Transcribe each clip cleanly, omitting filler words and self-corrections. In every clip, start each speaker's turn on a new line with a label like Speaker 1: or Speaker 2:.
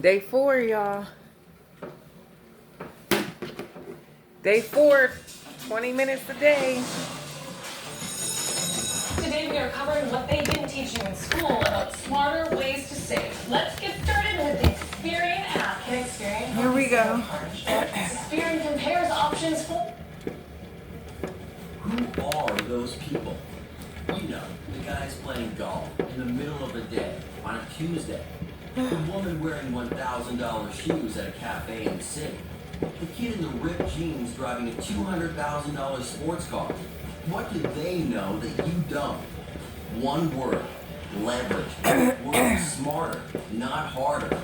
Speaker 1: Day 4, y'all. Day 4, 20 minutes a day.
Speaker 2: Today we are covering what they didn't teach you in school about smarter ways to save. Let's get started with the Experian app. Can Experian?
Speaker 1: Here we go.
Speaker 2: Experian compares options for.
Speaker 3: Who are those people? You know, the guys playing golf in the middle of the day on a Tuesday. The woman wearing $1,000 shoes at a cafe in the city. The kid in the ripped jeans driving a $200,000 sports car. What do they know that you don't? One word: leverage. Work smarter, not harder.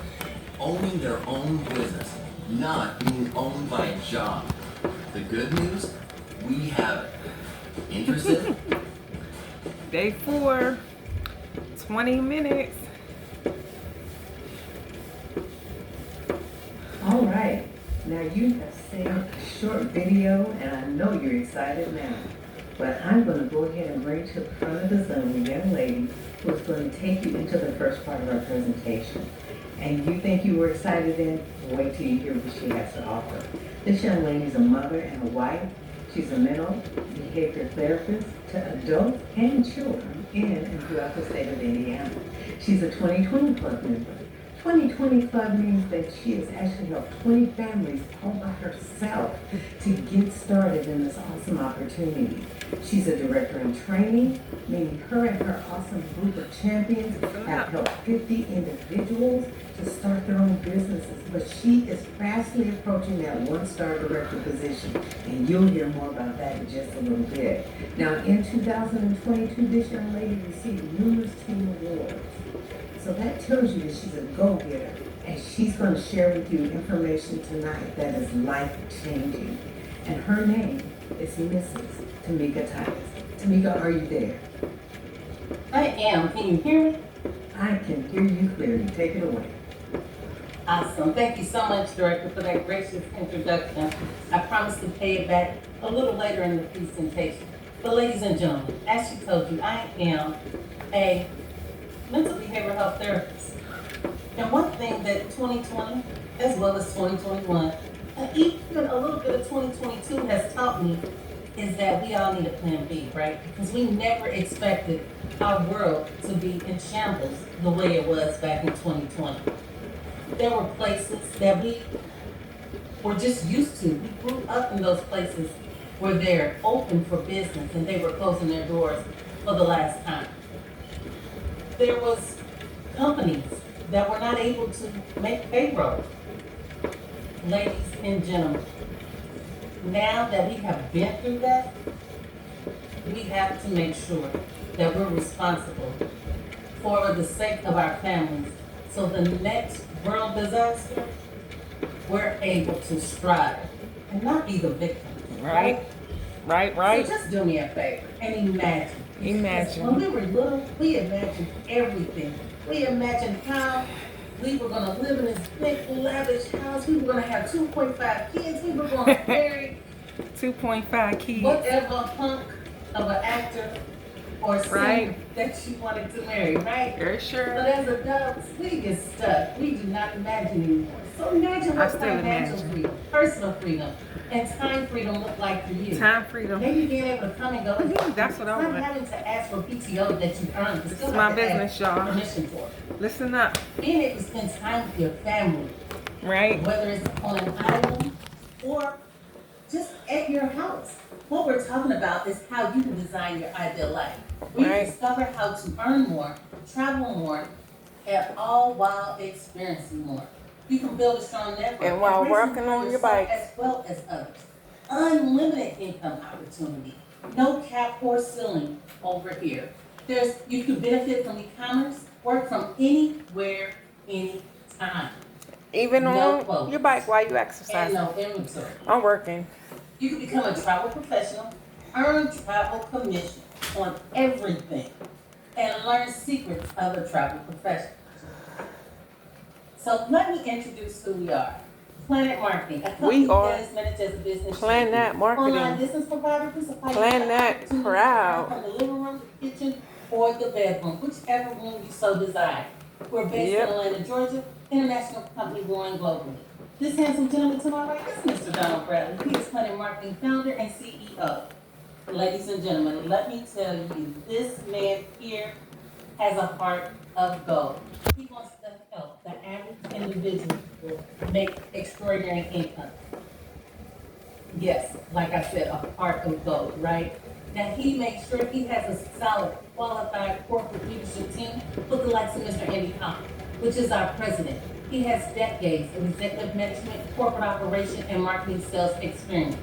Speaker 3: Owning their own business, not being owned by a job. The good news? We have it. Interested?
Speaker 1: Day 4, 20 minutes.
Speaker 4: All right, now you have seen a short video and I know you're excited now. But I'm going to go ahead and bring to the front of the Zoom a young lady who is going to take you into the first part of our presentation. And you think you were excited then? Wait till you hear what she has to offer. This young lady is a mother and a wife. She's a mental behavior therapist to adults and children in and throughout the state of Indiana. She's a 2020 Club member. 2020 Club means that she has actually helped 20 families all by herself to get started in this awesome opportunity. She's a director in training, meaning her and her awesome group of champions have helped 50 individuals to start their own businesses. But she is fastly approaching that one-star director position, and you'll hear more about that in just a little bit. Now, in 2022, this young lady received numerous team awards. So that tells you that she's a go-getter, and she's going to share with you information tonight that is life-changing. And her name is Mrs. Tamika Titus. Tamika, are you there?
Speaker 5: I am. Can you hear me?
Speaker 4: I can hear you clearly. Take it away.
Speaker 5: Awesome. Thank you so much, Director, for that gracious introduction. I promise to pay it back a little later in the presentation. But ladies and gentlemen, as she told you, I am a mental behavioral health therapist. And one thing that 2020, as well as 2021, and even a little bit of 2022 has taught me is that we all need a plan B, right? Because we never expected our world to be in shambles the way it was back in 2020. There were places that we were just used to. We grew up in those places where they're open for business and they were closing their doors for the last time. There was companies that were not able to make payroll. Ladies and gentlemen, now that we have been through that, we have to make sure that we're responsible for the sake of our families. So the next world disaster, we're able to strive and not be the victim.
Speaker 1: Right.
Speaker 5: So just do me a favor and imagine.
Speaker 1: Imagine.
Speaker 5: When we were little, we imagined everything. We imagined how we were going to live in this big, lavish house. We were going to have 2.5 kids. We were going to marry
Speaker 1: 2.5 kids.
Speaker 5: whatever hunk of an actor or singer that you wanted to marry, right?
Speaker 1: You're sure?
Speaker 5: But as adults, we get stuck. We do not imagine anymore. So imagine what financial freedom, personal freedom, and time freedom look like for you.
Speaker 1: Time freedom.
Speaker 5: Maybe being able to come and go.
Speaker 1: That's what I
Speaker 5: Not
Speaker 1: want.
Speaker 5: having to ask for PTO that you earned.
Speaker 1: This is my business, y'all.
Speaker 5: Permission for.
Speaker 1: Listen up.
Speaker 5: Being able to spend time with your family,
Speaker 1: Right?
Speaker 5: whether it's on an island or just at your house. What we're talking about is how you can design your ideal life. We discover how to earn more, travel more, and all while experiencing more. You can build a strong network.
Speaker 1: And while
Speaker 5: raise
Speaker 1: working
Speaker 5: income
Speaker 1: on your
Speaker 5: yourself
Speaker 1: bike.
Speaker 5: as well as others. Unlimited income opportunity. No cap or ceiling over here. You can benefit from e-commerce, work from anywhere, anytime.
Speaker 1: Even
Speaker 5: No
Speaker 1: on
Speaker 5: quotes.
Speaker 1: your bike while you
Speaker 5: And
Speaker 1: exercise.
Speaker 5: no inventory.
Speaker 1: I'm working.
Speaker 5: You can become a travel professional, earn travel commission on everything, and learn secrets of a travel professional. So let me introduce who we are. Planet Marketing, a company
Speaker 1: We are
Speaker 5: that is managed as a business.
Speaker 1: Planet Marketing.
Speaker 5: Online business provider who supplies
Speaker 1: Planet
Speaker 5: opportunities
Speaker 1: Proud.
Speaker 5: from the living room, the kitchen, or the bedroom, whichever room you so desire. We're based
Speaker 1: Yep.
Speaker 5: in Atlanta, Georgia, international company growing globally. This handsome gentleman to my right is Mr. Donald Bradley. He is Planet Marketing founder and CEO. Ladies and gentlemen, let me tell you, this man here has a heart of gold. He wants to help the average individual make extraordinary income. Yes, like I said, a heart of gold, right? Now he makes sure he has a solid, qualified corporate leadership team with the likes of Mr. Andy Cobb, which is our president. He has decades of executive management, corporate operation, and marketing sales experience.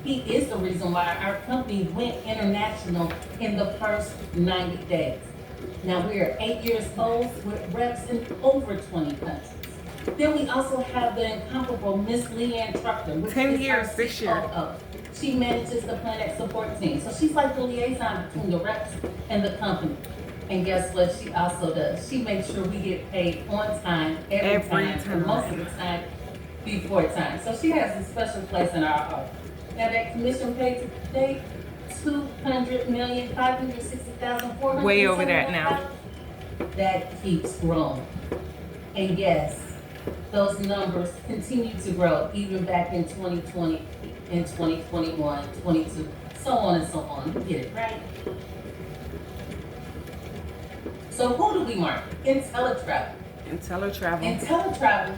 Speaker 5: He is the reason why our company went international in the first 90 days. Now we are 8 years old with reps in over 20 countries. Then we also have the incomparable Miss Leanne Truckler, which
Speaker 1: 10
Speaker 5: is
Speaker 1: years
Speaker 5: our
Speaker 1: this year.
Speaker 5: COO. She manages the Planet support team. So she's like the liaison between the reps and the company. And guess what she also does? She makes sure we get paid on time, every time, and most of the time before time. So she has a special place in our heart. Now that commission paid today, $200,560,400.
Speaker 1: Way over that now.
Speaker 5: That keeps growing. And yes, those numbers continue to grow even back in 2020, in 2021, 22, so on and so on. You get it, right? So who do we market? IntelliTravel.
Speaker 1: IntelliTravel.
Speaker 5: IntelliTravel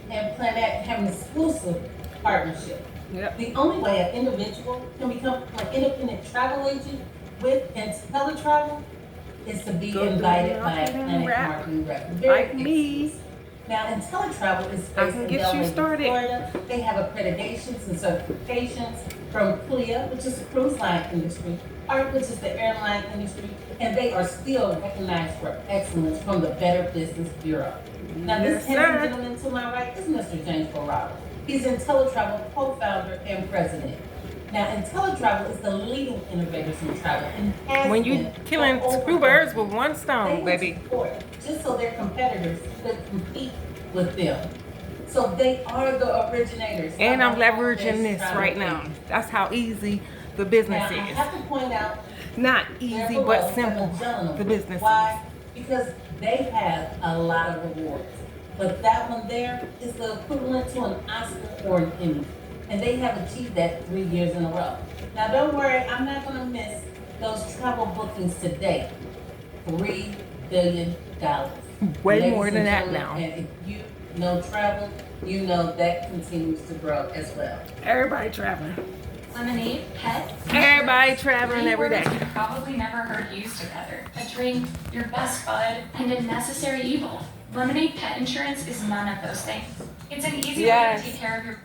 Speaker 5: and Planet have an exclusive partnership.
Speaker 1: Yep.
Speaker 5: The only way an individual can become an independent travel agent with IntelliTravel is to be
Speaker 1: Go through
Speaker 5: invited
Speaker 1: the
Speaker 5: by a
Speaker 1: marketing
Speaker 5: Planet
Speaker 1: rep.
Speaker 5: marketing rep. Very
Speaker 1: Like me.
Speaker 5: exclusive. Now, IntelliTravel is
Speaker 1: I
Speaker 5: based
Speaker 1: can
Speaker 5: in
Speaker 1: get you
Speaker 5: Delaware,
Speaker 1: started.
Speaker 5: Florida. They have accreditations and certifications from CLIA, which is the cruise line industry, ARC, which is the airline industry, and they are still recognized for excellence from the Better Business Bureau. Now, this
Speaker 1: Yes,
Speaker 5: handsome
Speaker 1: sir.
Speaker 5: gentleman to my right is Mr. James Corrado. He's IntelliTravel co-founder and president. Now, IntelliTravel is the leading innovators in travel and has
Speaker 1: When you
Speaker 5: been
Speaker 1: killing
Speaker 5: for over
Speaker 1: two birds
Speaker 5: 30
Speaker 1: with one
Speaker 5: they
Speaker 1: stone,
Speaker 5: went
Speaker 1: baby.
Speaker 5: to court just so their competitors could compete with them. So they are the originators.
Speaker 1: And
Speaker 5: of
Speaker 1: I'm
Speaker 5: the
Speaker 1: leveraging
Speaker 5: home-based
Speaker 1: this
Speaker 5: travel
Speaker 1: right now.
Speaker 5: business.
Speaker 1: That's how easy the
Speaker 5: Now,
Speaker 1: business
Speaker 5: I
Speaker 1: is.
Speaker 5: have to point out,
Speaker 1: Not
Speaker 5: they're
Speaker 1: easy,
Speaker 5: below
Speaker 1: but
Speaker 5: for
Speaker 1: simple.
Speaker 5: the gentleman.
Speaker 1: The business is.
Speaker 5: Why? Because they have a lot of rewards. But that one there is the equivalent to an Oscar or an Emmy. And they have achieved that 3 years in a row. Now, don't worry, I'm not gonna miss those travel bookings today. $3 billion.
Speaker 1: Way
Speaker 5: Ladies
Speaker 1: more
Speaker 5: and
Speaker 1: than that
Speaker 5: gentlemen,
Speaker 1: now.
Speaker 5: And if you know travel, you know that continues to grow as well.
Speaker 1: Everybody traveling.
Speaker 2: Lemonade, pets.
Speaker 1: Everybody traveling every day.
Speaker 2: Three words you've probably never heard used together. A drink, your best bud, and a necessary evil. Lemonade Pet Insurance is none of those things. It's an easy way
Speaker 1: Yes.
Speaker 2: to take care of your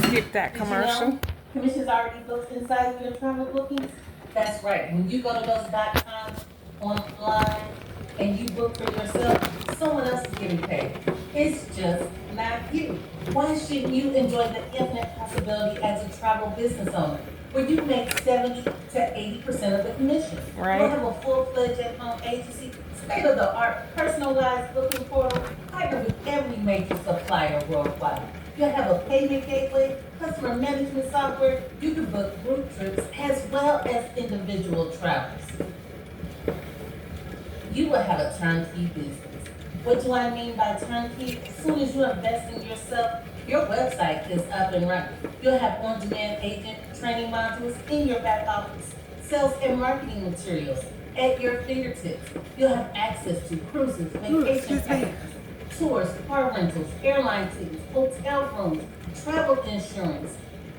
Speaker 1: Skip that
Speaker 5: Did you
Speaker 1: commercial.
Speaker 5: know commissions already built inside of your travel bookings? That's right. When you go to those .coms online and you book for yourself, someone else is getting paid. It's just not you. Why shouldn't you enjoy the infinite possibility as a travel business owner, where you make 70 to 80% of the commission?
Speaker 1: Right.
Speaker 5: You'll have a full-fledged at-home agency, state-of-the-art personalized booking portal, partnered with every major supplier worldwide. You'll have a payment gateway, customer management software. You can book group trips as well as individual travels. You will have a turnkey business. What do I mean by turnkey? As soon as you invest in yourself, your website is up and running. You'll have on-demand agent training modules in your back office, sales and marketing materials at your fingertips. You'll have access to cruises, vacation
Speaker 1: excuse me.
Speaker 5: packages, tours, car rentals, airline tickets, hotel rooms, travel insurance,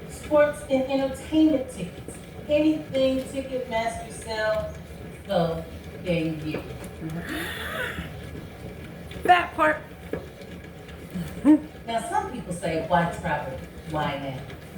Speaker 5: sports and entertainment tickets, anything Ticketmaster sells, so can you.
Speaker 1: That part.
Speaker 5: Now, some people say, why travel? Why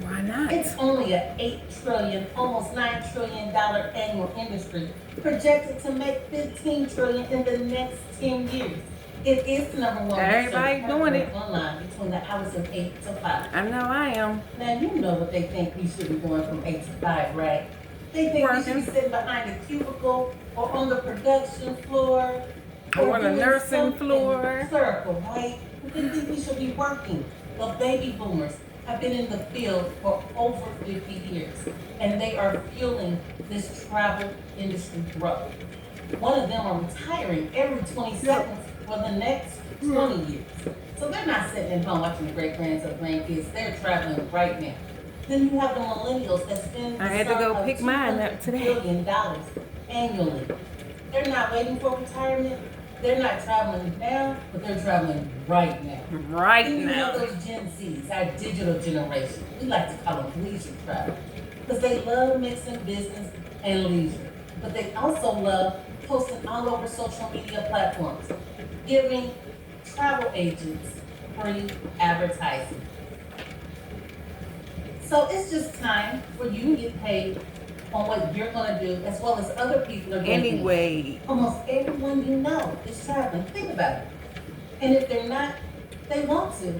Speaker 5: now?
Speaker 1: Why not?
Speaker 5: It's only a $8 trillion, almost $9 trillion annual industry, projected to make $15 trillion in the next 10 years. It is the number one.
Speaker 1: Everybody
Speaker 5: research
Speaker 1: doing it.
Speaker 5: online between the hours of 8 to 5.
Speaker 1: I know I am.
Speaker 5: Now, you know what they think we should be doing from 8 to 5, right? They think we should be
Speaker 1: Working.
Speaker 5: sitting behind a cubicle or on the production floor.
Speaker 1: Or on the
Speaker 5: doing
Speaker 1: nursing
Speaker 5: something
Speaker 1: floor.
Speaker 5: Clerical, right? They think we should be working. Well, baby boomers have been in the field for over 50 years, and they are fueling this travel industry growth. One of them are retiring every 20 seconds for the next 20 years. So they're not sitting at home watching the great grands or grandkids. They're traveling right now. Then you have the millennials that spend
Speaker 1: I had to go pick mine up today.
Speaker 5: $200 billion annually. They're not waiting for retirement. They're not traveling now, but they're traveling right now.
Speaker 1: Right
Speaker 5: Then you have
Speaker 1: now.
Speaker 5: those Gen Zs, our digital generation. We like to call them leisure travel. Because they love mixing business and leisure. But they also love posting all over social media platforms, giving travel agents free advertising. So it's just time for you to get paid on what you're gonna do, as well as other people are going to do.
Speaker 1: Anyway,
Speaker 5: Almost everyone you know is traveling. Think about it. And if they're not, they want to.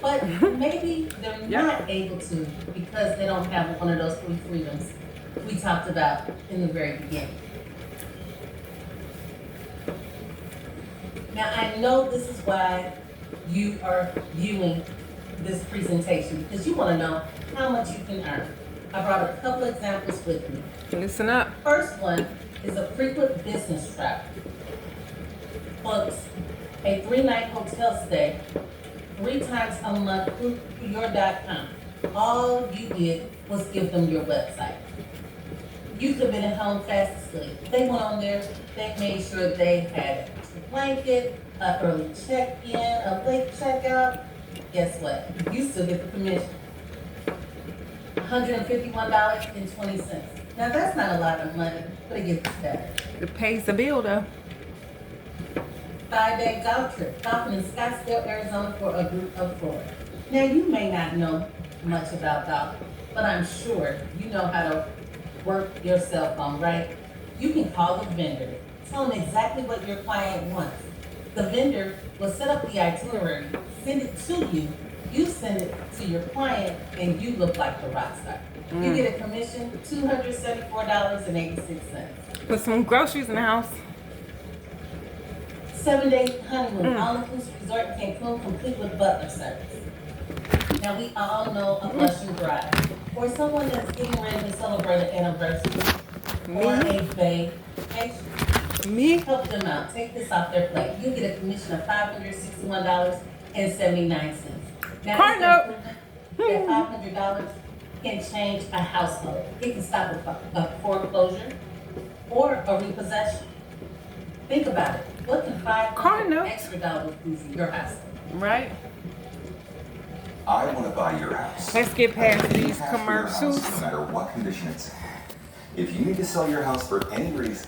Speaker 5: But maybe they're not able to because they don't have one of those three freedoms we talked about in the very beginning. Now, I know this is why you are viewing this presentation, because you want to know how much you can earn. I brought a couple examples with me.
Speaker 1: listen up.
Speaker 5: First one is a frequent business travel. Books a 3-night hotel stay 3 times a month through your.com. All you did was give them your website. You could have been at home fast asleep. They went on there, they made sure they had a blanket, an early check-in, a late checkout. Guess what? You still get the commission. $151.20. Now that's not a lot of money, but it gets better.
Speaker 1: It pays the bill though.
Speaker 5: 5-day golf trip, golfing in Scottsdale, Arizona for a group of 4. Now you may not know much about golf, but I'm sure you know how to work your cell phone, right? You can call the vendor, tell them exactly what your client wants. The vendor will set up the itinerary, send it to you, you send it to your client, and you look like the rock star. You get a commission, $274.86.
Speaker 1: Put some groceries in the house.
Speaker 5: 7-day honeymoon, all-inclusive resort in Cancun, complete with butler service. Now, we all know a blushing bride, or someone that's getting ready to celebrate an anniversary, or a vacation.
Speaker 1: Me?
Speaker 5: Help them out. Take this off their plate. You get a commission of $561.79. Now,
Speaker 1: Card note.
Speaker 5: that $500 can change a household. It can stop a foreclosure or a repossession. Think about it. What can
Speaker 1: Card note.
Speaker 5: $500 extra dollars do for your household?
Speaker 1: Right.
Speaker 6: I want to buy your house.
Speaker 1: Let's get past
Speaker 6: I can
Speaker 1: these
Speaker 6: have your house
Speaker 1: commercials.
Speaker 6: No matter what condition it's in. If you need to sell your house for any reason,